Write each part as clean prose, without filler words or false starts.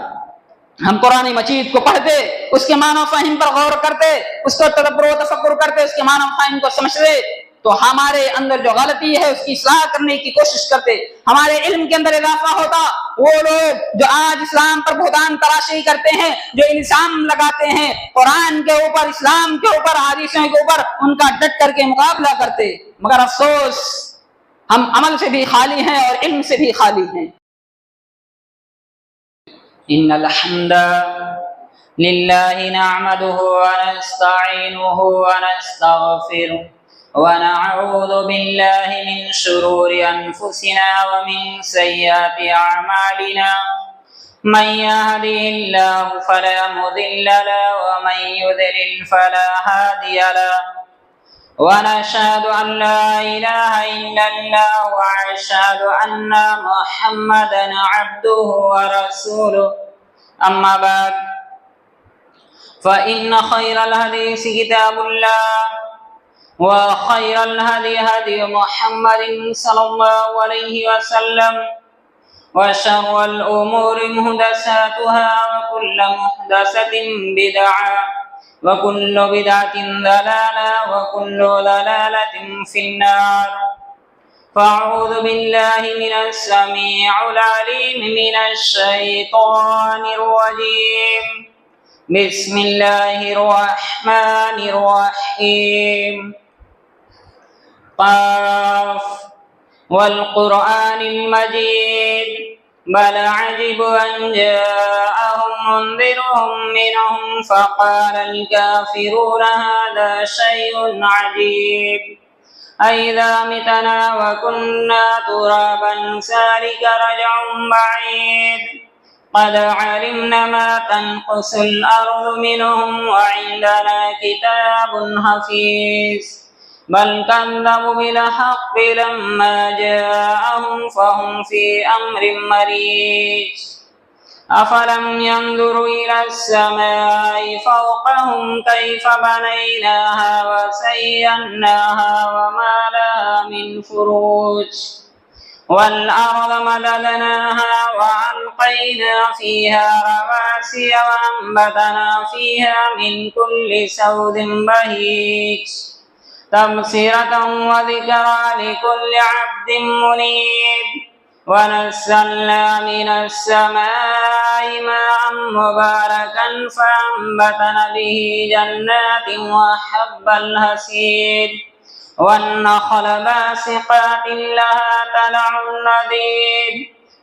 ہم قرآن مجید کو پڑھتے، اس کے معنی و فہم پر غور کرتے، اس کو تدبر و تفکر کرتے، اس کے معنی و فہم کو سمجھتے، تو ہمارے اندر جو غلطی ہے اس کی اصلاح کرنے کی کوشش کرتے، ہمارے علم کے اندر اضافہ ہوتا۔ وہ لوگ جو آج اسلام پر بہتان تراشی کرتے ہیں، جو الزام لگاتے ہیں قرآن کے اوپر، اسلام کے اوپر، حدیثوں کے اوپر، ان کا ڈٹ کر کے مقابلہ کرتے، مگر افسوس ہم عمل سے بھی خالی ہیں اور علم سے بھی خالی ہیں۔ ان الحمد لله نعمده ونستعينه ونستغفره ونعوذ بالله من شرور أنفسنا ومن سيئات أعمالنا من يهده الله فلا مضل له ومن يضلل فلا هادي له ونشهد أن لا إله إلا الله وأشهد أن محمدا عبده ورسوله أما بعد فإن خير الحديث كتاب الله وخير الهدي هدي محمد صلى الله عليه وسلم وشر الأمور محدثاتها وكل محدثة بدعة وكل بدعة ضلالة وكل ضلالة في النار فأعوذ بالله من السميع العليم من الشيطان الرجيم بسم الله الرحمن الرحيم قاف والقرآن المجيد بل عجبوا أن جاءهم منذرهم منهم فقال الكافرون هذا شيء عجيب أإذا متنا وكنا ترابا ذلك رجع بعيد قد علمنا ما تنقص الأرض منهم وعندنا كتاب حفيظ بل كذبوا بالحق لما جاءهم فهم في أمر مريج أفلم ينظروا إلى السماء فوقهم كيف بنيناها وزيناها وما لها من فروج والأرض مددناها وألقينا فيها رواسي وأنبتنا فيها من كل زوج بهيج تبصرة وذكرى لكل عبد منيب ونزلنا من السماء ماء مباركا فأنبتنا به جنات وحب الحصيد والنخل باسقات لها طلع نضيد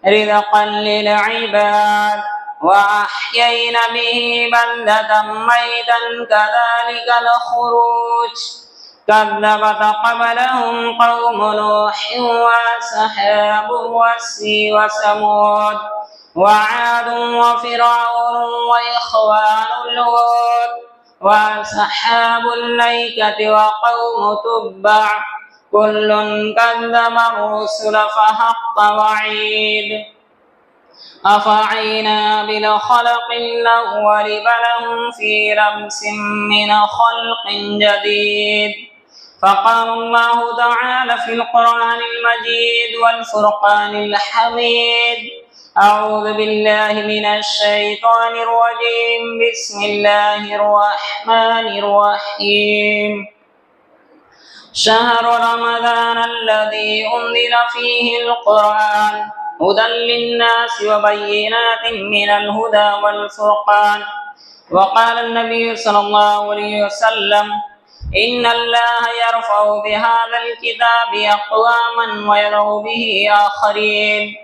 رزقا للعباد وأحيينا به بلدة ميتا كذلك الخروج كذبت قبلهم قوم نوح وأصحاب الرس وثمود وعاد وفرعون وإخوان لوط وأصحاب الأيكة وقوم تبع كل كذب الرسل فحق وعيد أفعينا بالخلق الأول بل هم في لبس من خلق جديد فقال الله تعالى في القرآن المجيد والفرقان الحميد أعوذ بالله من الشيطان الرجيم بسم الله الرحمن الرحيم شهر رمضان الذي أنزل فيه القرآن هدى للناس وبينات من الهدى والفرقان وقال النبي صلى الله عليه وسلم إن الله يرفع بهذا الكتاب أقواما ويضع به آخرين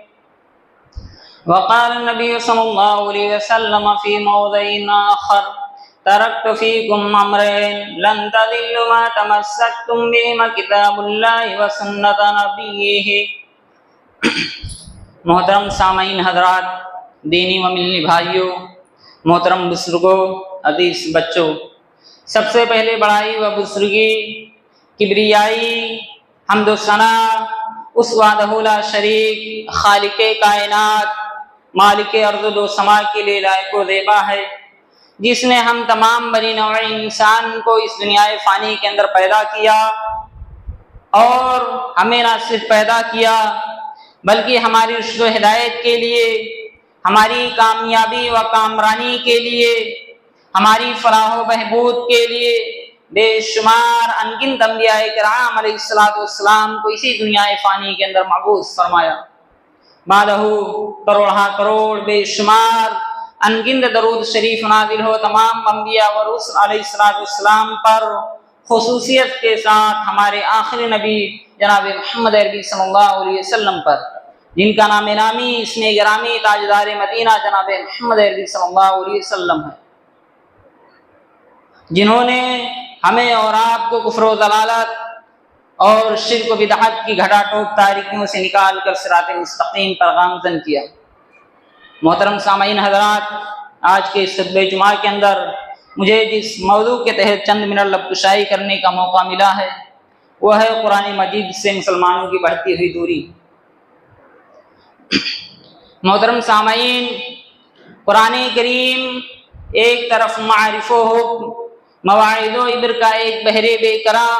وقال النبي صلى الله عليه وسلم في موضع آخر تركت فيكم أمرين لن تضلوا ما تمسكتم بهما كتاب الله وسنة نبيه محترم سامعین حضرات، دینی و ملنی بھائیوں، محترم بزرگوں، عزیز بچوں، سب سے پہلے بڑائی و بزرگی، کبریائی، حمد و ثنا اس وحدہ لا شریک خالق کائنات، مالک ارض و سما کے لیے لائق و زیبا ہے، جس نے ہم تمام بنی نوع انسان کو اس دنیا فانی کے اندر پیدا کیا اور ہمیں نہ صرف پیدا کیا بلکہ ہماری رشد و ہدایت کے لیے ہماری کامیابی و کامرانی کے لیے، ہماری فلاح و بہبود کے لیے بے شمار انگنت انبیاء کرام علیہ السلام کو اسی دنیا فانی کے اندر مبعوث فرمایا۔ بعدہ کروڑہ کروڑ بے شمار انگنت درود شریف نازل ہو تمام انبیاء و رسل علیہ السلام پر، خصوصیت کے ساتھ ہمارے آخری نبی جناب محمد عربی صلی اللہ علیہ وسلم پر، جن کا نام نامی اسم گرامی تاجدار مدینہ جناب محمد عربی صلی اللہ علیہ وسلم ہے، جنہوں نے ہمیں اور آپ کو کفر و ضلالت اور شرک و بدعت کی گھٹا ٹوپ تاریکیوں سے نکال کر صراط مستقیم پر گامزن کیا۔ محترم سامعین حضرات، آج کے اس خطبہ جمعہ کے اندر مجھے جس موضوع کے تحت چند منٹ لب کشائی کرنے کا موقع ملا ہے وہ ہے قرآن مجید سے مسلمانوں کی بڑھتی ہوئی دوری۔ محترم سامعین، قرآن کریم ایک طرف معارف و حکم، مواعظ و عبر کا ایک بحر بے کراں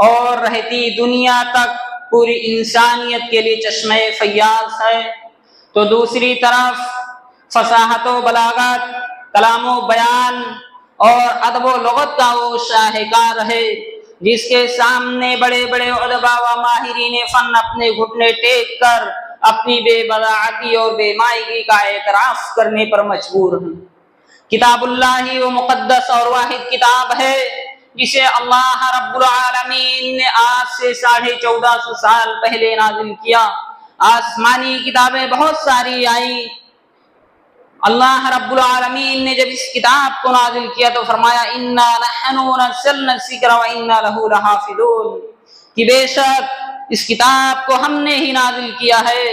اور رہتی دنیا تک پوری انسانیت کے لیے چشمہ فیاض ہے، تو دوسری طرف فصاحت و بلاغت، کلام و بیان اور ادب و لغت کا وہ شاہکار ہے جس کے سامنے بڑے بڑے علماء و ماہرین فن اپنے گھٹنے ٹیک کر اپنی بے بضاعتی اور بے مائگی کا اعتراف کرنے پر مجبور ہیں۔ کتاب اللہ وہ مقدس اور واحد کتاب ہے جسے اللہ رب العالمین نے آج سے 1450 سال پہلے نازل کیا۔ آسمانی کتابیں بہت ساری آئیں، اللہ رب العالمین نے جب اس کتاب کو نازل کیا تو فرمایا اِنَّا نَحْنُ نَزَّلْنَا الذِّكْرَ وَإِنَّا لَهُ لَحَافِظُونَ، کہ بے شک اس کتاب کو ہم نے ہی نازل کیا ہے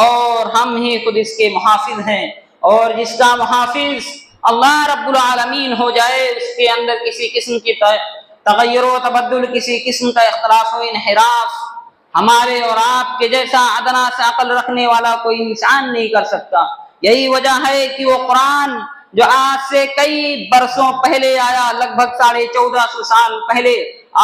اور ہم ہی خود اس کے محافظ ہیں، اور جس کا محافظ اللہ رب العالمین ہو جائے اس کے اندر کسی قسم کی تغیر و تبدل، کسی قسم کا اختلاف و انحراف ہمارے اور آپ کے جیسا ادنا سے عقل رکھنے والا کوئی انسان نہیں کر سکتا۔ یہی وجہ ہے کہ وہ قرآن جو آج سے کئی برسوں پہلے آیا، لگ بھگ 1450 سال پہلے،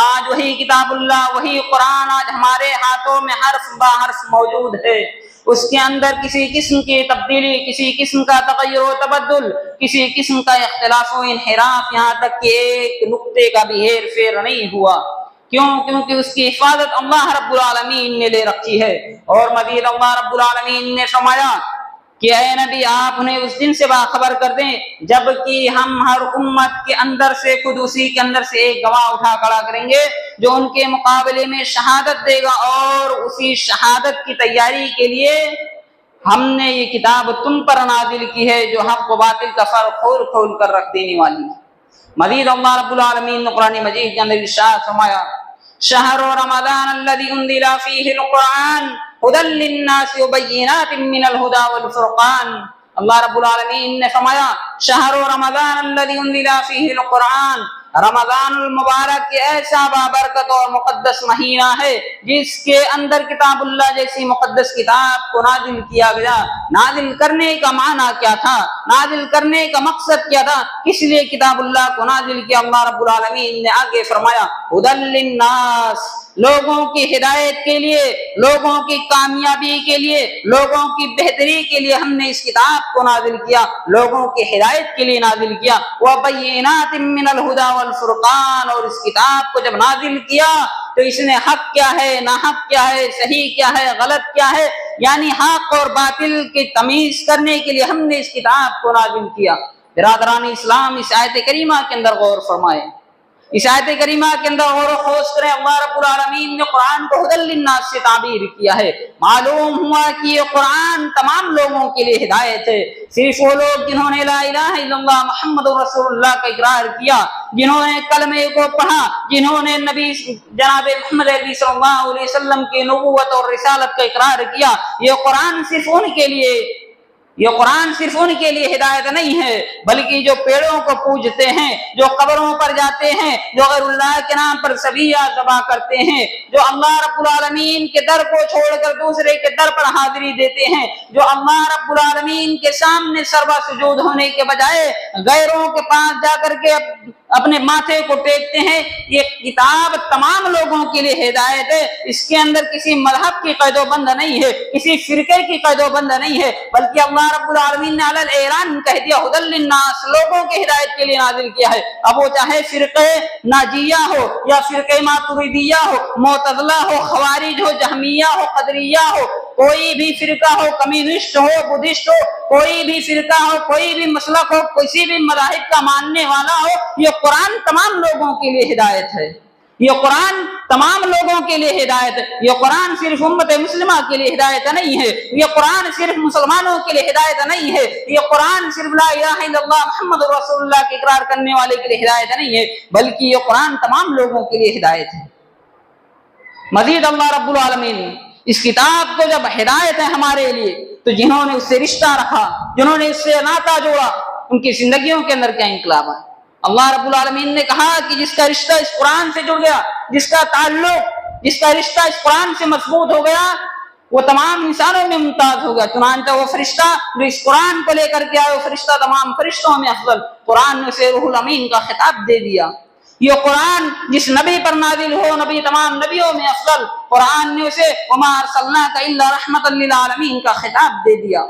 آج وہی کتاب اللہ، وہی قرآن آج ہمارے ہاتھوں میں حرف بہ حرف موجود ہے۔ اس کے اندر کسی قسم کی تبدیلی، کسی قسم کا تغیر و تبدل، کسی قسم کا اختلاف و انحراف، یہاں تک کہ ایک نقطے کا بھی ہیر پھیر نہیں ہوا۔ کیوں؟ کیونکہ اس کی حفاظت اللہ رب العالمین نے لے رکھی ہے۔ اور مزید اللہ رب العالمین نے فرمایا کہ اے نبی آپ انہیں اس دن سے باخبر کر دیں جب کہ ہم ہر امت کے اندر سے خود اسی کے اندر سے ایک گواہ اٹھا کھڑا کریں گے جو ان کے مقابلے میں شہادت دے گا، اور اسی شہادت کی تیاری کے لیے ہم نے یہ کتاب تم پر نازل کی ہے جو حق و باطل کا فرق کھول کھول کر رکھ دینے والی ہے۔ مزید اللہ رب العالمین نے قرآن مجید کے اندر ارشاد فرمایا شہر رمضان الذی انزل فیہ القرآن ھدی للناس وبینات من الہدی والفرقان۔ اللہ رب العالمین نے فرمایا شہر رمضان الذی انزل فیہ القرآن، رمضان المبارک کے ایسا بابرکت اور مقدس مہینہ ہے جس کے اندر کتاب اللہ جیسی مقدس کتاب کو نازل کیا گیا۔ نازل کرنے کا معنی کیا تھا؟ نازل کرنے کا مقصد کیا تھا؟ کس لیے کتاب اللہ کو نازل کیا؟ اللہ رب العالمین نے آگے فرمایا ھدی للناس، لوگوں کی ہدایت کے لیے، لوگوں کی کامیابی کے لیے، لوگوں کی بہتری کے لیے ہم نے اس کتاب کو نازل کیا، لوگوں کی ہدایت کے لیے نازل کیا۔ وَبَيِّنَاتٍ مِّنَ الْهُدَى وَالْفُرْقَانِ، اور اس کتاب کو جب نازل کیا تو اس نے حق کیا ہے، ناحق کیا ہے، صحیح کیا ہے، غلط کیا ہے، یعنی حق اور باطل کی تمیز کرنے کے لیے ہم نے اس کتاب کو نازل کیا۔ برادران اسلام، اس آیت کریمہ کے اندر غور فرمائیں، اس آیت کریمہ کے اندر غور و خوض کریں۔ اللہ رب العالمین نے قرآن کو ھدی للناس سے تعبیر کیا ہے۔ معلوم ہوا کہ یہ قرآن تمام لوگوں کے لیے ہدایت ہے۔ صرف وہ لوگ جنہوں نے لا الہ الا اللہ محمد رسول اللہ کا اقرار کیا، جنہوں نے کلمے کو پڑھا، جنہوں نے نبی جناب محمد عربی صلی اللہ علیہ وسلم کی نبوت اور رسالت کا اقرار کیا، یہ قرآن صرف ان کے لیے، یہ قرآن صرف ان کے لیے ہدایت نہیں ہے، بلکہ جو پیڑوں کو پوجتے ہیں، جو قبروں پر جاتے ہیں، جو غیر اللہ کے نام پر ذبیحہ ذبح کرتے ہیں، جو اللہ رب العالمین کے در کو چھوڑ کر دوسرے کے در پر حاضری دیتے ہیں، جو اللہ رب العالمین کے سامنے سروا سجود ہونے کے بجائے غیروں کے پاس جا کر کے اپنے ماتھے کو ٹیکتے ہیں. یہ کتاب تمام لوگوں کے لیے ہدایت ہے. اس کے اندر کسی مذہب کی قید و بند نہیں ہے, کسی فرقے کی قید و بند نہیں ہے, بلکہ اللہ رب العالمین نے علی الاعلان کہہ دیا ھدی للناس, لوگوں کے ہدایت کے لیے نازل کیا ہے. اب وہ چاہے فرقہ ناجیہ ہو یا فرقہ ماتریدیہ ہو, معتزلہ ہو, خوارج ہو, جہمیہ ہو, قدریہ ہو, کوئی بھی فرقہ ہو, کمیونسٹ ہو, بدھسٹ ہو, کوئی بھی فرقہ ہو, کوئی بھی مسلک ہو, کسی بھی مذاہب کا ماننے والا ہو, یہ قرآن تمام لوگوں کے لیے ہدایت ہے. یہ قرآن تمام لوگوں کے لیے ہدایت ہے. یہ قرآن صرف امت مسلمہ کے لیے ہدایت نہیں ہے. یہ قرآن صرف مسلمانوں کے لیے ہدایت نہیں ہے. یہ قرآن صرف لا الہ الا اللہ محمد رسول اللہ کے اقرار کرنے والے کے لیے ہدایت نہیں ہے, بلکہ یہ قرآن تمام لوگوں کے لیے ہدایت ہے. مزید اللہ رب العالمین اس کتاب کو جب ہدایت ہے ہمارے لیے, تو جنہوں نے اس سے رشتہ رکھا, جنہوں نے اس سے ناطہ جوڑا, ان کی زندگیوں کے اندر کیا انقلاب ہے. اللہ رب العالمین نے کہا کہ جس کا رشتہ اس قرآن سے جڑ گیا, جس کا تعلق, جس کا رشتہ اس قرآن سے مضبوط ہو گیا, وہ تمام انسانوں میں ممتاز ہو گیا. چنانچہ وہ فرشتہ جو اس قرآن کو لے کر کے آئے, وہ فرشتہ تمام فرشتوں میں افضل. قرآن نے اسے روح الامین کا خطاب دے دیا. یہ قرآن جس نبی پر نازل ہو, نبی تمام نبیوں میں افضل, قرآن نے اسے وما ارسلناک الا رحمۃ للعالمین کا خطاب دے دیا.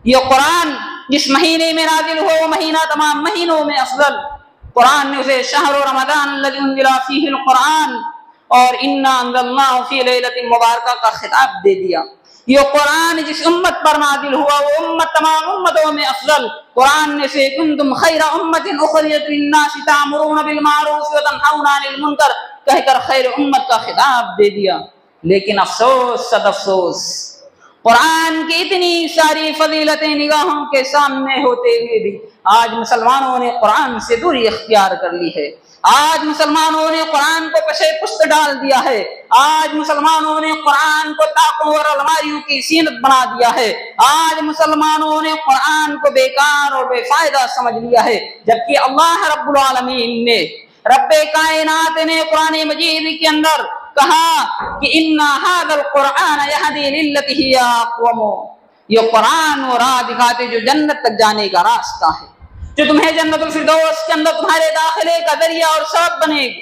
یہ قرآن جس مہینے میں نازل ہو, وہ مہینہ تمام مہینوں میں افضل, قرآن نے اسے شہر رمضان الذی انزل فیہ القرآن اور انا انزلناہ فی لیلۃ مبارکہ کا خطاب دے دیا. یہ قرآن جس امت پر نازل ہوا, وہ امت تمام امتوں میں افضل, قرآن نے سے کنتم خیر امت اخرجت للناس تأمرون بالمعروف وتنہون عن المنکر کہہ کر خیر امت کا خطاب دے دیا. لیکن افسوس صد افسوس, قرآن کی اتنی ساری فضیلتیں نگاہوں کے سامنے ہوتے ہوئے بھی آج مسلمانوں نے قرآن سے دوری اختیار کر لی ہے. آج مسلمانوں نے قرآن کو پشے پشت ڈال دیا ہے. آج مسلمانوں نے قرآن کو طاقوں اور الماریوں کی زینت بنا دیا ہے. آج مسلمانوں نے قرآن کو بیکار اور بے فائدہ سمجھ لیا ہے, جبکہ اللہ رب العالمین نے, رب کائنات نے قرآن مجید کے اندر کہا کہ ان ھذا القرآن یہدی للتی ہی اقوم, یہ قرآن وہ راہ دکھاتے جو جنت تک جانے کا راستہ ہے, جو تمہیں جنت الفردوس کے اندر تمہارے داخلے کا ذریعہ اور سبب بنے گی.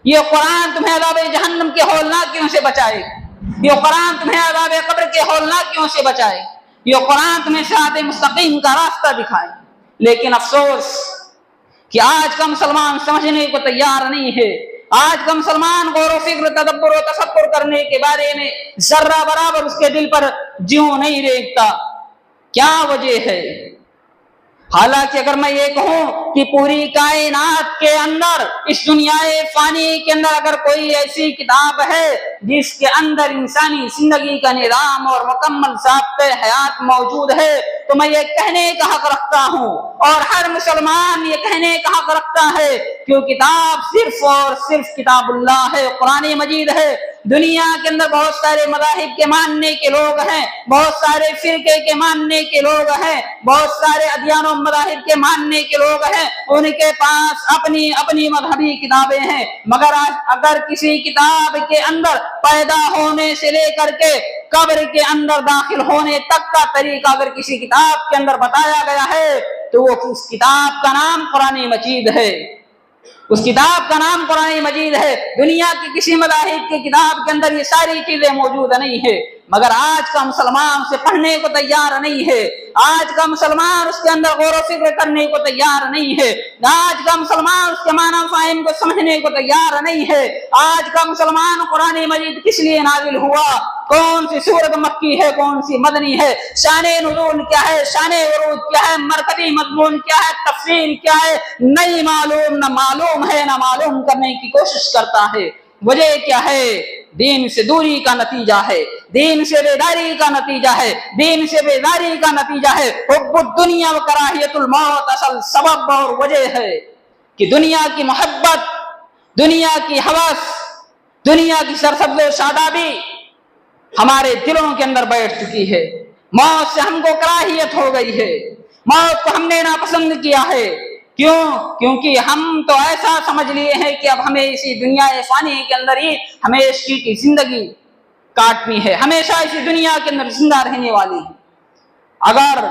یہ قرآن تمہیں عذاب جہنم کے ہولناکیوں سے بچائے گی. یہ قرآن تمہیں عذاب قبر کے ہولناکیوں سے بچائے گی. یہ قرآن تمہیں صراط مستقیم کا راستہ دکھائے. لیکن افسوس کہ آج کا مسلمان سمجھنے کو تیار نہیں ہے. آج کا مسلمان غور و فکر, تدبر و تفکر کرنے کے بارے میں ذرہ برابر اس کے دل پر جیوں نہیں ریگتا. کیا وجہ ہے؟ حالانکہ اگر میں یہ کہوں کہ پوری کائنات کے اندر, اس دنیا فانی کے اندر اگر کوئی ایسی کتاب ہے جس کے اندر انسانی زندگی کا نظام اور مکمل ضابطۂ حیات موجود ہے, تو میں یہ کہنے کا حق رکھتا ہوں, اور ہر مسلمان یہ کہنے کا حق رکھتا ہے کہ وہ کتاب صرف اور صرف کتاب اللہ ہے, قرآن مجید ہے. دنیا کے اندر بہت سارے مذاہب کے ماننے کے لوگ ہیں, بہت سارے فرقے کے ماننے کے لوگ ہیں, بہت سارے ادیان و مذاہب کے ماننے کے لوگ ہیں, ان کے پاس اپنی اپنی مذہبی کتابیں ہیں. مگر اگر کسی کتاب کے اندر پیدا ہونے سے لے کر کے قبر کے اندر داخل ہونے تک کا طریقہ اگر کسی کتاب کے اندر بتایا گیا ہے, تو وہ اس کتاب کا نام قرآن مجید ہے. اس کتاب کا نام قرآن مجید ہے. دنیا کی کسی مذاہب کی کتاب کے اندر یہ ساری چیزیں موجود نہیں ہے, مگر آج کا مسلمان اسے پڑھنے کو تیار نہیں ہے. آج کا مسلمان اس کے اندر غور و فکر کرنے کو تیار نہیں ہے. آج کا مسلمان اس کے معنی فہم کو سمجھنے کو تیار نہیں ہے. آج کا مسلمان قرآن مجید کس لیے نازل ہوا, کون سی سورت مکی ہے, کون سی مدنی ہے, شان نزول کیا ہے, شان ورود کیا ہے, مرکزی مضمون کیا ہے, تفسیر کیا ہے, نہیں معلوم, نہ معلوم ہے, نہ معلوم کرنے کی کوشش کرتا ہے. وجہ کیا ہے؟ دین سے دوری کا نتیجہ ہے, دین سے بیداری کا نتیجہ ہے, دین سے بیداری کا نتیجہ ہے. حب الدنیا و کراہیت الموت اصل سبب اور وجہ ہے کہ دنیا کی محبت, دنیا کی ہوس, دنیا کی سرسبز و شادابی ہمارے دلوں کے اندر بیٹھ چکی ہے. موت سے ہم کو کراہیت ہو گئی ہے, موت کو ہم نے ناپسند کیا ہے. کیوں؟ کیونکہ ہم تو ایسا سمجھ لیے ہیں کہ اب ہمیں اسی دنیا فانی کے اندر ہی ہمیشہ کی زندگی کاٹنی ہے, ہمیشہ اسی دنیا کے اندر زندہ رہنے والی ہے. اگر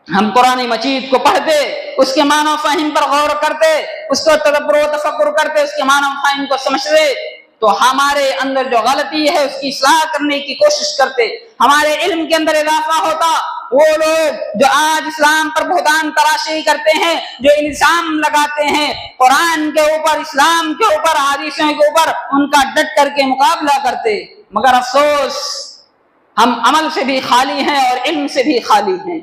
ہم قرآن مجید کو پڑھتے, اس کے معنی و فہم پر غور کرتے، اس کو تدبر و تفکر کرتے، اس کے معنی و فہم کو سمجھتے، تو ہمارے اندر جو غلطی ہے اس کی اصلاح کرنے کی کوشش کرتے، ہمارے علم کے اندر اضافہ ہوتا۔ وہ لوگ جو آج اسلام پر بہتان تراشی کرتے ہیں، جو الزام لگاتے ہیں قرآن کے اوپر، اسلام کے اوپر، حدیثوں کے اوپر، ان کا ڈٹ کر کے مقابلہ کرتے، مگر افسوس ہم عمل سے بھی خالی ہیں اور علم سے بھی خالی ہیں،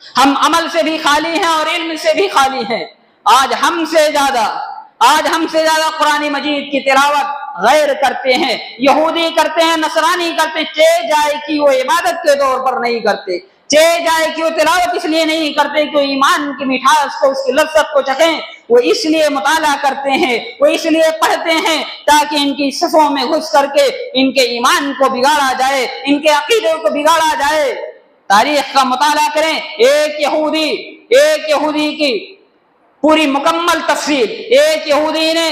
ہم عمل سے بھی خالی ہیں اور علم سے بھی خالی ہیں۔ آج ہم سے زیادہ قرآن مجید کی تلاوت غیر کرتے ہیں، یہودی کرتے ہیں، نصرانی کرتے ہیں، چہ جائے کہ وہ عبادت کے طور پر نہیں کرتے، چہ جائے کہ وہ تلاوت اس لیے نہیں کرتے کہ وہ ایمان کی مٹھاس کو، اس کی لذت کو چکھیں، وہ اس لیے مطالعہ کرتے ہیں، وہ اس لیے پڑھتے ہیں تاکہ ان کی صفوں میں گھس کر کے ان کے ایمان کو بگاڑا جائے، ان کے عقیدے کو بگاڑا جائے۔ تاریخ کا مطالعہ کریں، ایک یہودی کی پوری مکمل تفصیل، ایک یہودی نے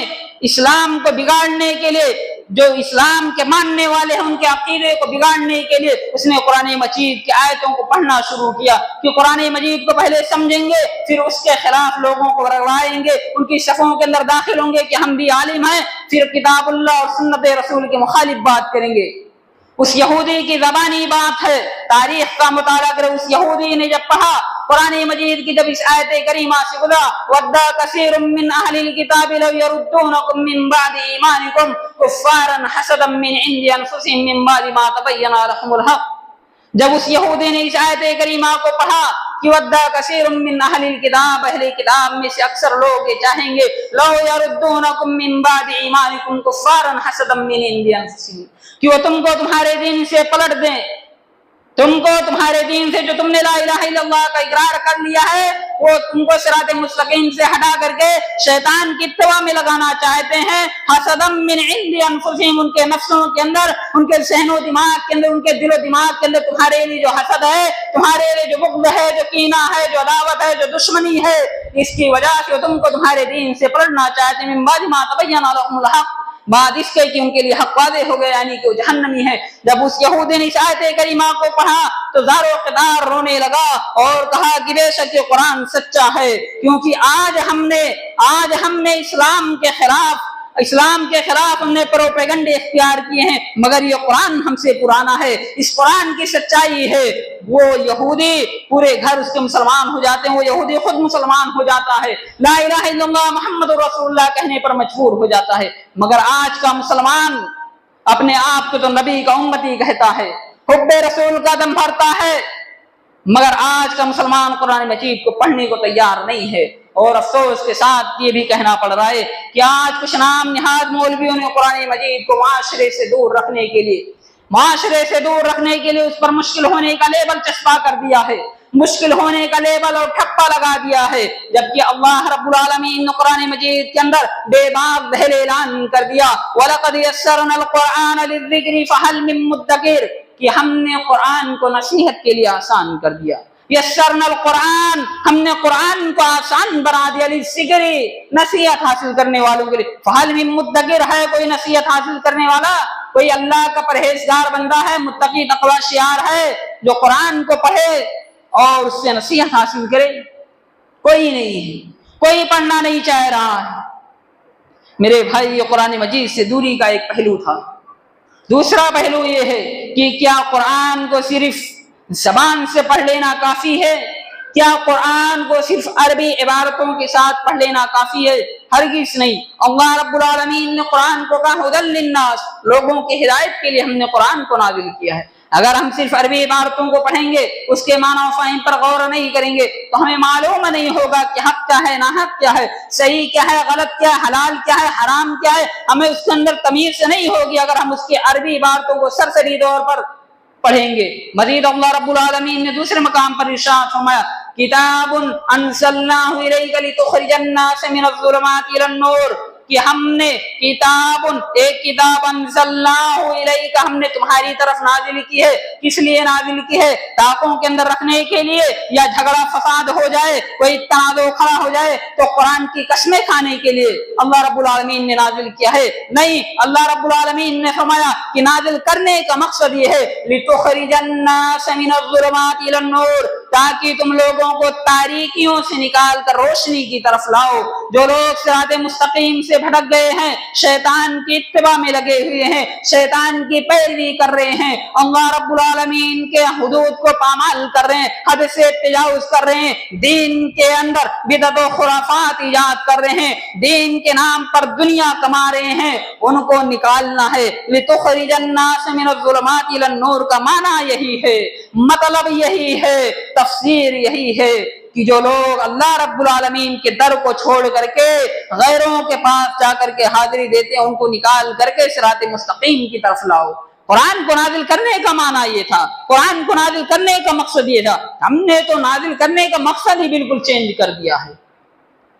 اسلام کو بگاڑنے کے لیے، جو اسلام کے ماننے والے ہیں ان کے عقیدے کو بگاڑنے کے لیے اس نے قرآن مجید کی آیتوں کو پڑھنا شروع کیا کہ قرآن مجید کو پہلے سمجھیں گے، پھر اس کے خلاف لوگوں کو روائیں گے، ان کی صفوں کے اندر داخل ہوں گے کہ ہم بھی عالم ہیں، پھر کتاب اللہ اور سنت رسول کے مخالف بات کریں گے۔ اس یہودی کی زبانی بات ہے، تاریخ کا مطالعہ کرے، اس یہودی نے جب پڑھا قرآن مجید کی، جب اس آیت کریمہ سے گزرا وَدَّا كَثِيرٌ مِّنْ أَهْلِ الْكِتَابِ لَوْ يَرُدُّونَكُم مِّن بَعْدِ إِيمَانِكُمْ كُفَّارًا حَسَدًا مِّنْ عِندِ أَنفُسِهِم مِّن بَعْدِ مَا تَبَيَّنَ لَهُمُ الْحَقُّ۔ جب اس یہودی نے اس آیت کریمہ کو پڑھا کہ وَدَّا كَثِيرٌ مِّنْ أَهْلِ الْكِتَابِ، اہل کتاب میں سے اکثر لوگ یہ چاہیں گے لَوْ يَرُدُّونَكُم مِّن بَعْدِ إِيمَانِكُمْ كُفَّارًا حَسَدًا مِّنْ عِندِ أَنفُسِهِم، کہ وہ تم کو تمہارے دین سے پلٹ دیں، تم کو تمہارے دین سے، جو تم نے لا الہ الا اللہ کا اقرار کر لیا ہے، وہ تم کو صراط مستقیم سے ہٹا کر کے شیطان کی اتباع میں لگانا چاہتے ہیں۔ حسدا من عند انفسہم، ان کے نفسوں کے اندر، ان کے ذہن و دماغ کے اندر، ان کے دل و دماغ کے اندر تمہارے لیے جو حسد ہے، تمہارے لیے جو بغض ہے، جو کینہ ہے، جو عداوت ہے، جو دشمنی ہے، اس کی وجہ سے تم کو تمہارے دین سے پلٹنا چاہتے ہیں۔ من بعد ما تبین لهم الحق، بعد اس کے کہ ان کے لیے حق واضح ہو گیا، یعنی کہ وہ جہنمی ہے۔ جب اس یہودی نے اس آیت کریمہ کو پڑھا تو زار و قدار رونے لگا اور کہا کہ بے شک یہ قرآن سچا ہے، کیونکہ آج ہم نے اسلام کے خلاف ہم نے پروپیگنڈے اختیار کیے ہیں، مگر یہ قرآن ہم سے پرانا ہے، اس قرآن کی سچائی ہے۔ وہ یہودی پورے گھر اس کے مسلمان ہو جاتے ہیں، وہ یہودی خود مسلمان ہو جاتا ہے، لا الہ الا اللہ محمد رسول اللہ کہنے پر مجبور ہو جاتا ہے، مگر آج کا مسلمان اپنے آپ کو تو نبی کا امتی کہتا ہے، حب رسول کا دم بھرتا ہے، مگر آج کا مسلمان قرآن مجید کو پڑھنے کو تیار نہیں ہے۔ اور افسوس کے ساتھ یہ بھی کہنا پڑ رہا ہے کہ آج کچھ نام نہاد مولویوں نے قرآن مجید کو معاشرے سے دور رکھنے کے لیے اس پر مشکل ہونے کا لیبل چسپاں کر دیا ہے، مشکل ہونے کا لیبل اور ٹھپا لگا دیا ہے، جبکہ اللہ رب العالمین نے قرآن مجید کے اندر بے باک دہل اعلان کر دیا وَلَقَدْ يَسَّرْنَا الْقُرْآنَ لِلذِّكْرِ فَهَلْ مِن مُدَّكِرٍ، کہ ہم نے قرآن کو نصیحت کے لیے آسان کر دیا۔ یسرنا القرآن، ہم نے قرآن کو آسان بنا دیا، للذکر، نصیحت حاصل کرنے والوں کے لیے۔ فہل من مدکر، ہے کوئی نصیحت حاصل کرنے والا؟ کوئی اللہ کا پرہیزگار بندہ ہے، متقی تقوی شعار ہے جو قرآن کو پڑھے اور اس سے نصیحت حاصل کرے؟ کوئی نہیں ہے، کوئی پڑھنا نہیں چاہ رہا ہے۔ میرے بھائی، یہ قرآن مجید سے دوری کا ایک پہلو تھا۔ دوسرا پہلو یہ ہے کہ کیا قرآن کو صرف زبان سے پڑھ لینا کافی ہے؟ کیا قرآن کو صرف عربی عبارتوں کے ساتھ پڑھ لینا کافی ہے؟ ہرگز نہیں۔ اللہ رب العالمین نے قرآن کو کہا ھدی للناس، لوگوں کی ہدایت کے لیے ہم نے قرآن کو نازل کیا ہے۔ اگر ہم صرف عربی عبارتوں کو پڑھیں گے، اس کے معنی و فہم پر غور نہیں کریں گے، تو ہمیں معلوم نہیں ہوگا کہ حق کیا ہے، ناحق کیا ہے، صحیح کیا ہے، غلط کیا ہے، حلال کیا ہے، حرام کیا ہے، ہمیں اس کے اندر تمیز نہیں ہوگی اگر ہم اس کی عربی عبارتوں کو سرسری طور پر پڑھیں گے۔ مزید اللہ رب العالمین نے دوسرے مقام پر ارشاد فرمایا کتاب انزلناہ الیک لتخرج الناس من الظلمات الی النور، کہ ہم نے کتابن ایک کتاب انزلناہ الیک ہم نے تمہاری طرف نازل کی ہے. کس لیے نازل کی ہے؟ طاقوں کے اندر رکھنے کے لیے یا جھگڑا فساد ہو جائے, کوئی تنازع کھڑا ہو جائے تو قرآن کی قسمیں کھانے کے لیے اللہ رب العالمین نے نازل کیا ہے؟ نہیں, اللہ رب العالمین نے فرمایا کہ نازل کرنے کا مقصد یہ ہے لتخرج الناس من الظلمات الى النور, تاکہ تم لوگوں کو تاریکیوں سے نکال کر روشنی کی طرف لاؤ. جو لوگ صراط مستقیم سے بھٹک گئے ہیں, شیطان کی اتباع میں لگے ہوئے ہیں, شیطان کی پیروی کر رہے ہیں, اللہ رب العالمین کے حدود کو پامال کر رہے ہیں, حد سے تجاوز کر رہے ہیں, دین کے اندر بدعت و خرافات ایجاد کر رہے ہیں, دین کے نام پر دنیا کما رہے ہیں, ان کو نکالنا ہے. لتخرج الناس من الظلمات الى النور کا معنی یہی ہے, مطلب یہی ہے, تفسیر یہی ہے کہ جو لوگ اللہ رب العالمین کے در کو چھوڑ کر کے غیروں کے پاس جا کر کے حاضری دیتے ہیں, ان کو نکال کر کے صراط مستقیم کی طرف لاؤ. قرآن کو نازل کرنے کا معنی یہ تھا, قرآن کو نازل کرنے کا مقصد یہ تھا. ہم نے تو نازل کرنے کا مقصد ہی بالکل چینج کر دیا ہے.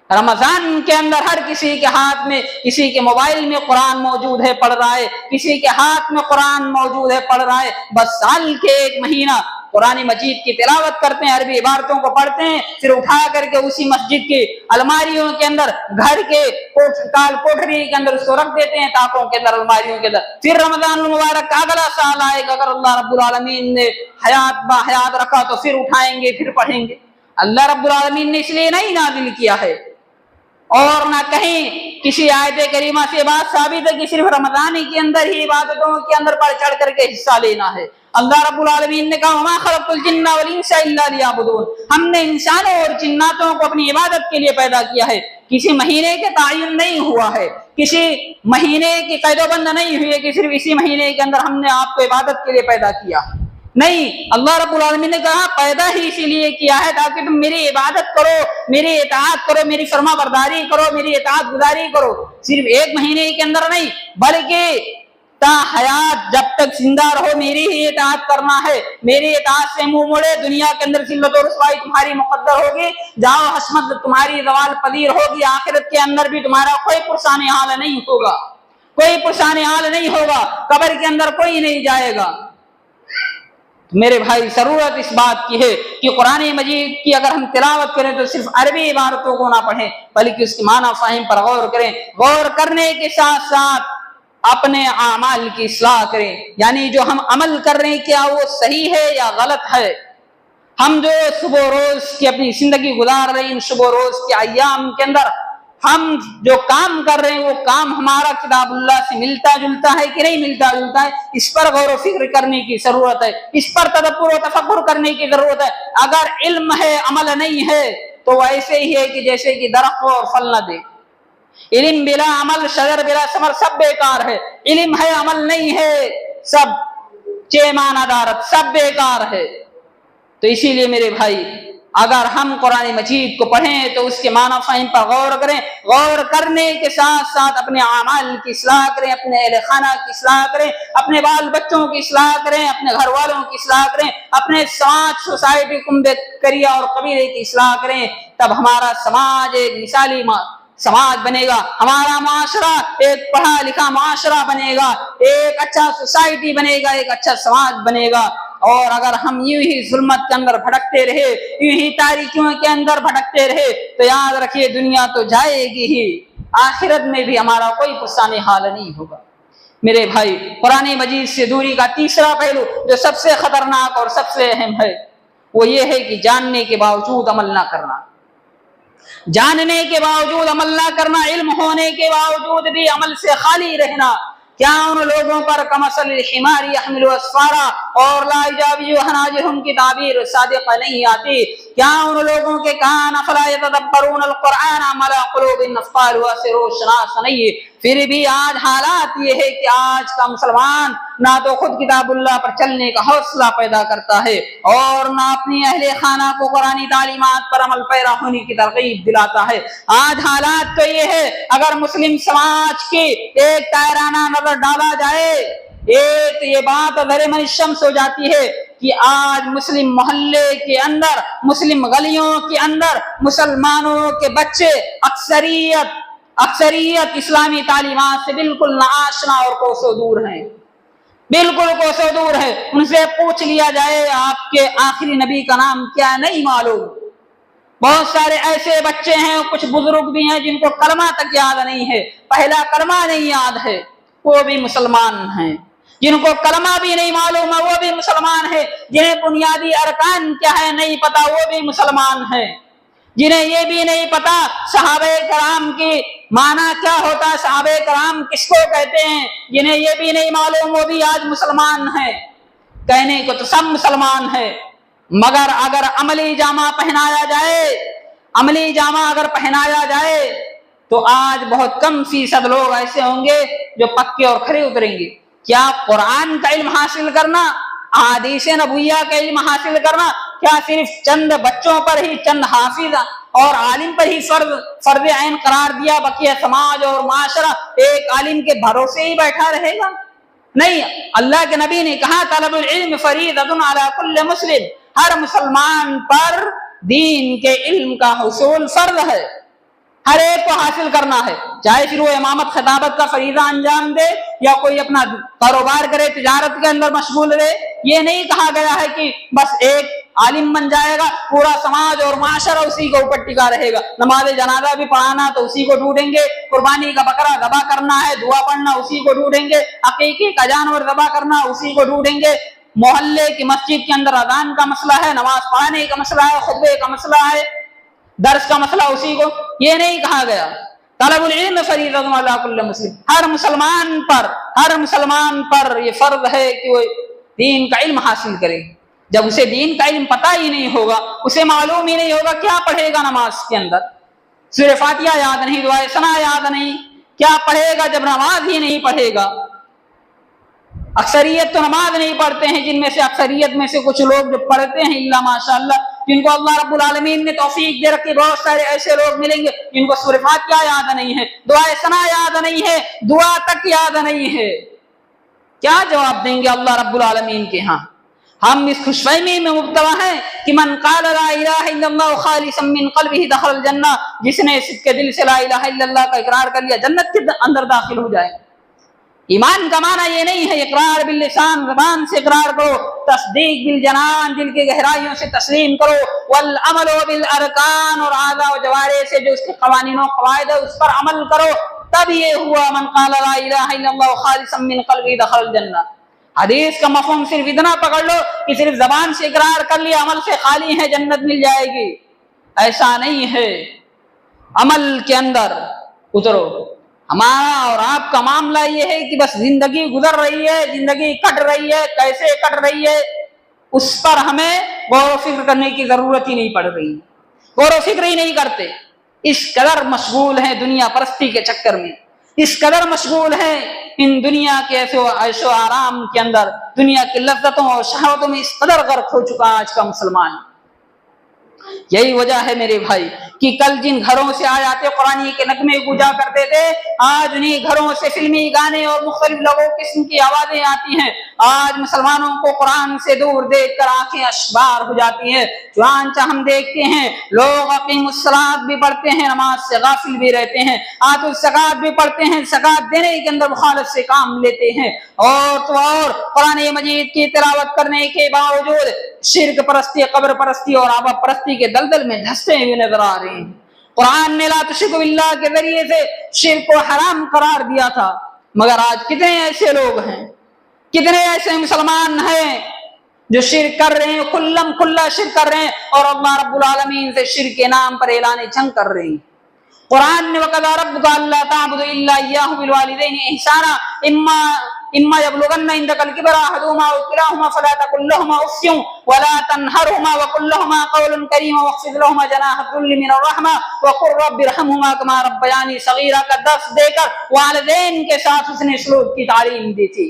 رمضان کے اندر ہر کسی کے ہاتھ میں, کسی کے موبائل میں قرآن موجود ہے پڑھ رہا ہے, کسی کے ہاتھ میں قرآن موجود ہے پڑھ رہا ہے. بس سال کے ایک مہینہ قرآن مجید کی تلاوت کرتے ہیں, عربی عبارتوں کو پڑھتے ہیں, پھر اٹھا کر کے اسی مسجد کی الماریوں کے اندر, گھر کے کوٹھری کے اندر اس کو رکھ دیتے ہیں, طاقوں کے اندر, الماریوں کے اندر. پھر رمضان المبارک کا اگلا سال آئے گا, اگر اللہ رب العالمین نے حیات با حیات رکھا تو پھر اٹھائیں گے, پھر پڑھیں گے. اللہ رب العالمین نے اس لیے نہیں نازل کیا ہے, اور نہ کہیں کسی آیت کریمہ سے بات ثابت ہے کہ صرف رمضان کے اندر ہی عبادتوں کے اندر بڑھ چڑھ کر کے حصہ لینا ہے. اللہ رب العالمین نے کہا وما خلقت الجن والانس الا لیعبدون, ہم نے انسانوں اور جناتوں کو اپنی عبادت کے لیے پیدا کیا ہے. کسی مہینے کے تعین نہیں ہوا ہے, کسی مہینے کی قید و بند نہیں ہوئی ہے کہ صرف اسی مہینے کے اندر ہم نے آپ کو عبادت کے لیے پیدا کیا. نہیں, اللہ رب العالمین نے کہا پیدا ہی اسی لیے کیا ہے تاکہ تم میری عبادت کرو, میری اطاعت کرو, میری فرما برداری کرو, میری اطاعت گزاری کرو. صرف ایک مہینے کے اندر نہیں, بلکہ تا حیات جب تک زندہ رہو میری ہی اطاعت کرنا ہے. میری اطاعت سے منہ موڑے, دنیا کے اندر ذلت و رسوائی تمہاری مقدر ہوگی, جاؤ حسمت تمہاری زوال پذیر ہوگی, آخرت کے اندر بھی تمہارا کوئی پرسان حال نہیں ہوگا, کوئی پرسان حال نہیں ہوگا, قبر کے اندر کوئی نہیں جائے گا. میرے بھائی, ضرورت اس بات کی ہے کہ قرآن مجید کی اگر ہم تلاوت کریں تو صرف عربی عبارتوں کو نہ پڑھیں, بلکہ اس کے معنی فہم پر غور کریں. غور کرنے کے ساتھ ساتھ اپنے اعمال کی اصلاح کریں, یعنی جو ہم عمل کر رہے ہیں کیا وہ صحیح ہے یا غلط ہے. ہم جو صبح روز کی اپنی زندگی گزار رہے ہیں, ان صبح روز کے ایام کے اندر ہم جو کام کر رہے ہیں وہ کام ہمارا کتاب اللہ سے ملتا جلتا ہے کہ نہیں ملتا جلتا ہے, اس پر غور و فکر کرنے کی ضرورت ہے, اس پر تدبر و تفکر کرنے کی ضرورت ہے. اگر علم ہے عمل نہیں ہے تو وہ ایسے ہی ہے کہ جیسے کہ درخت اور پھل نہ دے. علم بلا عمل شجر بلا ثمر, سب بیکار ہے. علم ہے عمل نہیں ہے, سب چیمانہ دارت, سب بیکار ہے. تو اسی لیے میرے بھائی, اگر ہم قرآن مجید کو پڑھیں تو اس کے معنی فہم پر غور کریں. غور کرنے کے ساتھ ساتھ اپنے اعمال کی اصلاح کریں, اپنے اہل خانہ کی اصلاح کریں, اپنے بال بچوں کی اصلاح کریں, اپنے گھر والوں کی اصلاح کریں, اپنے سماج سوسائٹی کنبے قریہ اور قبیلے کی اصلاح کریں. تب ہمارا سماج ایک مثالی سماج بنے گا, ہمارا معاشرہ ایک پڑھا لکھا معاشرہ بنے گا, ایک اچھا سوسائٹی بنے گا, ایک اچھا سماج بنے گا. اور اگر ہم یوں ہی ظلمت کے اندر بھٹکتے رہے, یوں ہی تاریکیوں کے اندر بھٹکتے رہے, تو یاد رکھیے دنیا تو جائے گی ہی, آخرت میں بھی ہمارا کوئی پرسان حال نہیں ہوگا. میرے بھائی, قرآن مجید سے دوری کا تیسرا پہلو جو سب سے خطرناک اور سب سے اہم ہے وہ یہ ہے کہ جاننے کے باوجود عمل نہ کرنا. جاننے کے باوجود عمل نہ کرنا, علم ہونے کے باوجود بھی عمل سے خالی رہنا. کیا ان لوگوں پر کمثل الحمار یحمل اسفارا اور لا یجاوز حناجرهم کی تعبیر صادق نہیں آتی؟ کیا ان لوگوں کے کان افلا یتدبرون القرآن ام علی قلوب اقفالها سے روشناس نہیں؟ پھر بھی آج حالات یہ ہے کہ آج کا مسلمان نہ تو خود کتاب اللہ پر چلنے کا حوصلہ پیدا کرتا ہے اور نہ اپنی اہل خانہ کو قرآنی تعلیمات پر عمل پیرا ہونے کی ترغیب دلاتا ہے. آج حالات تو یہ ہے, اگر مسلم سماج کی ایک تائرانہ نظر ڈالا جائے, ایک یہ بات ذرے من الشمس ہو جاتی ہے کہ آج مسلم محلے کے اندر, مسلم گلیوں کے اندر مسلمانوں کے بچے اکثریت اکثریت اسلامی تعلیمات سے بالکل ناآشنا اور کوسوں دور ہیں، بالکل کوسوں دور ہے۔ ان سے پوچھ لیا جائے آپ کے آخری نبی کا نام کیا، نہیں معلوم۔ بہت سارے ایسے بچے ہیں، کچھ بزرگ بھی ہیں جن کو کلمہ تک یاد نہیں ہے، پہلا کلمہ نہیں یاد ہے، وہ بھی مسلمان ہیں۔ جن کو کلمہ بھی نہیں معلوم ہے وہ بھی مسلمان ہے، جنہیں بنیادی ارکان کیا ہے نہیں پتا وہ بھی مسلمان ہیں، جنہیں یہ بھی نہیں پتا صحابہ کرام کی معنی کیا ہوتا ہے، صحابہ کرام کس کو کہتے ہیں، جنہیں یہ بھی نہیں معلوم وہ بھی آج مسلمان ہیں۔ کہنے کو تو سب مسلمان ہے، مگر اگر عملی جامہ پہنایا جائے، عملی جامہ اگر پہنایا جائے تو آج بہت کم فیصد لوگ ایسے ہوں گے جو پکے اور کھرے اتریں گے۔ کیا قرآن کا علم حاصل کرنا، احادیث نبویہ کا علم حاصل کرنا کیا صرف چند بچوں پر ہی، چند حافظ اور عالم پر ہی فرض عین قرار دیا، بقیہ سماج اور معاشرہ ایک عالم کے بھروسے ہی بیٹھا رہے گا؟ نہیں، اللہ کے نبی نے کہا طلب العلم فریضۃ علی کل مسلم، ہر مسلمان پر دین کے علم کا حصول فرض ہے، ہر ایک کو حاصل کرنا ہے، چاہے پھر وہ امامت خطابت کا فریضہ انجام دے یا کوئی اپنا کاروبار کرے، تجارت کے اندر مشغول رہے۔ یہ نہیں کہا گیا ہے کہ بس ایک عالم بن جائے گا پورا سماج اور معاشرہ اسی کے اوپر ٹکا رہے گا، نماز جنازہ بھی پڑھانا تو اسی کو ڈھونڈیں گے، قربانی کا بکرا ذبح کرنا ہے، دعا پڑھنا اسی کو ڈھونڈیں گے، عقیقے کا جانور ذبح کرنا اسی کو ڈھونڈیں گے، محلے کی مسجد کے اندر اذان کا مسئلہ ہے، نماز پڑھانے کا مسئلہ ہے، خطبے کا مسئلہ ہے، درس کا مسئلہ اسی کو۔ یہ نہیں کہا گیا طلب العلم فریضۃ علی کل مسلم، ہر مسلمان پر یہ فرض ہے کہ وہ دین کا علم حاصل کرے۔ جب اسے دین کا علم پتہ ہی نہیں ہوگا، اسے معلوم ہی نہیں ہوگا، کیا پڑھے گا نماز کے اندر؟ سورہ فاتحہ یاد نہیں، دعائے ثنا یاد نہیں، کیا پڑھے گا جب نماز ہی نہیں پڑھے گا؟ اکثریت تو نماز نہیں پڑھتے ہیں، جن میں سے اکثریت میں سے کچھ لوگ جو پڑھتے ہیں الا ماشاء اللہ، جن کو اللہ رب العالمین نے توفیق دے رکھی، بہت سارے ایسے لوگ ملیں گے جن کو سورہ فاتحہ یاد نہیں ہے، دعائے ثنا یاد نہیں ہے، دعا تک یاد نہیں ہے۔ کیا جواب دیں گے اللہ رب العالمین کے ہاں؟ ہم اس خوش فہمی میں مبتلا ہیں کہ من قال لا الہ الا اللہ خالصا من قلبہ دخل الجنہ، جس نے صدق کے دل سے لا الہ الا اللہ کا اقرار کر لیا جنت کے اندر داخل ہو جائے۔ ایمان کا معنی یہ نہیں ہے اقرار باللسان، زبان سے اقرار کرو، تصدیق بالجنان، دل کی گہرائیوں سے تسلیم کرو، والعمل بالارکان، اور اعضاء و جوارح سے جو اس کے قوانین و قواعد ہے اس پر عمل کرو، تب یہ ہوا من قال لا الہ الا اللہ خالصا من قلبہ دخل الجنہ۔ حدیث کا مفہوم صرف اتنا پکڑ لو کہ صرف زبان سے اقرار کر لیا، عمل سے خالی ہے، جنت مل جائے گی، ایسا نہیں ہے۔ عمل کے اندر اترو۔ ہمارا اور آپ کا معاملہ یہ ہے کہ بس زندگی گزر رہی ہے، زندگی کٹ رہی ہے، کیسے کٹ رہی ہے اس پر ہمیں غور و فکر کرنے کی ضرورت ہی نہیں پڑ رہی، غور و فکر ہی نہیں کرتے، اس قدر مشغول ہیں دنیا پرستی کے چکر میں، اس قدر مشغول ہیں ان دنیا کے عیش و آرام کے اندر، دنیا کی لذتوں اور شہوتوں میں اس قدر غرق ہو چکا آج کا مسلمان۔ یہی وجہ ہے میرے بھائی کہ کل جن گھروں سے آیات قرآنی کے نغمے گونجا کرتے تھے، آج انہیں گھروں سے فلمی گانے اور مختلف لوگوں قسم کی آوازیں آتی ہیں۔ آج مسلمانوں کو قرآن سے دور دیکھ کر آنکھیں اشبار ہو جاتی ہیں، چنانچہ ہم دیکھتے ہیں لوگ اقیم الصلاۃ بھی پڑھتے ہیں، نماز سے غافل بھی رہتے ہیں، آت الزکوٰۃ بھی پڑھتے ہیں، زکوٰۃ دینے کے اندر مخالف سے کام لیتے ہیں، اور تو اور قرآن مجید کی تلاوت کرنے کے باوجود شرک پرستی، قبر پرستی اور آبا پرستی کے دلدل میں دھستے ہوئے نظر آ رہے ہیں۔ قرآن نے لا تشرکوا باللہ کے ذریعے سے شرک کو حرام قرار دیا تھا، مگر آج کتنے ایسے لوگ ہیں، کتنے ایسے مسلمان ہیں جو شرک کر رہے ہیں، کھلم کھلا شرک کر رہے ہیں، اور اللہ رب العالمین سے شرک کے نام پر اعلان جنگ کر رہے ہیں۔ قرآن نے وَقَضَىٰ رَبُّكَ أَلَّا تَعْبُدُوا إِلَّا إِيَّاهُ وَبِالْوَالِدَيْنِ إِحْسَانًا إِمَّا يَبْلُغَنَّ عِندَكَ الْكِبَرَ أَحَدُهُمَا أَوْ كِلَاهُمَا فَلَا تَقُل لَّهُمَا أُفٍّ وَلَا تَنْهَرْهُمَا وَقُل لَّهُمَا قَوْلًا كَرِيمًا وَاخْفِضْ لَهُمَا جَنَاحَ الذُّلِّ مِنَ الرَّحْمَةِ وَقُل رَّبِّ ارْحَمْهُمَا كَمَا رَبَّيَانِي صَغِيرًا کا درس دے کر والدین کے ساتھ اس نے سلوک کی تعلیم دی تھی۔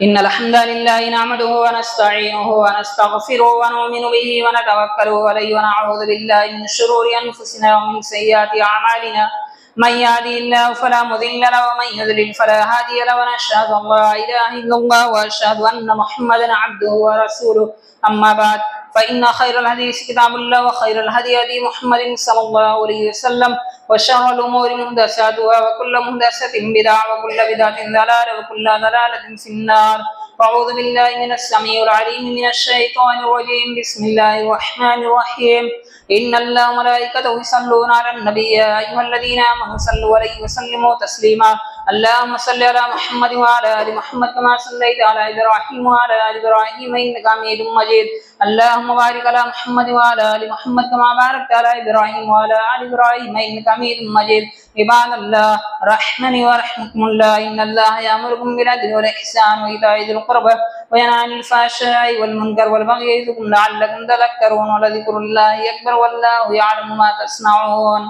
إن الحمد لله نحمده ونستعينه ونستغفره ونؤمن به ونتوكل عليه ونعوذ بالله من شرور أنفسنا ومن سيئات أعمالنا من يهده الله فلا مضل له ومن يضلل فلا هادي له ونشهد أن لا إله إلا الله وأشهد أن محمدا عبده ورسوله أما بعد فإن خير الحديث كتاب الله وخير الهدي هدي محمد صلى الله عليه وسلم وشر الأمور محدثاتها وكل محدثة بدعة وكل بدعة ضلالة وكل ضلالة في النار. أعوذ بالله من السميع العليم من الشيطان الرجيم. بسم الله الرحمن الرحيم. إن الله وملائكته يصلون على النبي يا أيها الذين آمنوا صلوا عليه وسلموا تسليما. اللهم صل على محمد وعلى آل محمد كما صليت على إبراهيم وعلى آل إبراهيم إنك حميد مجيد. اللهم بارك على محمد وعلى آل محمد كما باركت على إبراهيم وعلى آل إبراهيم إنك حميد مجيد. عباد الله رحمني ورحمكم الله. إن الله يأمركم بالعدل والإحسان وإيتاء ذي القربى وينهى عن الفحشاء والمنكر والبغي يعظكم لعلكم تذكرون ولذكر الله أكبر والله يعلم ما تصنعون.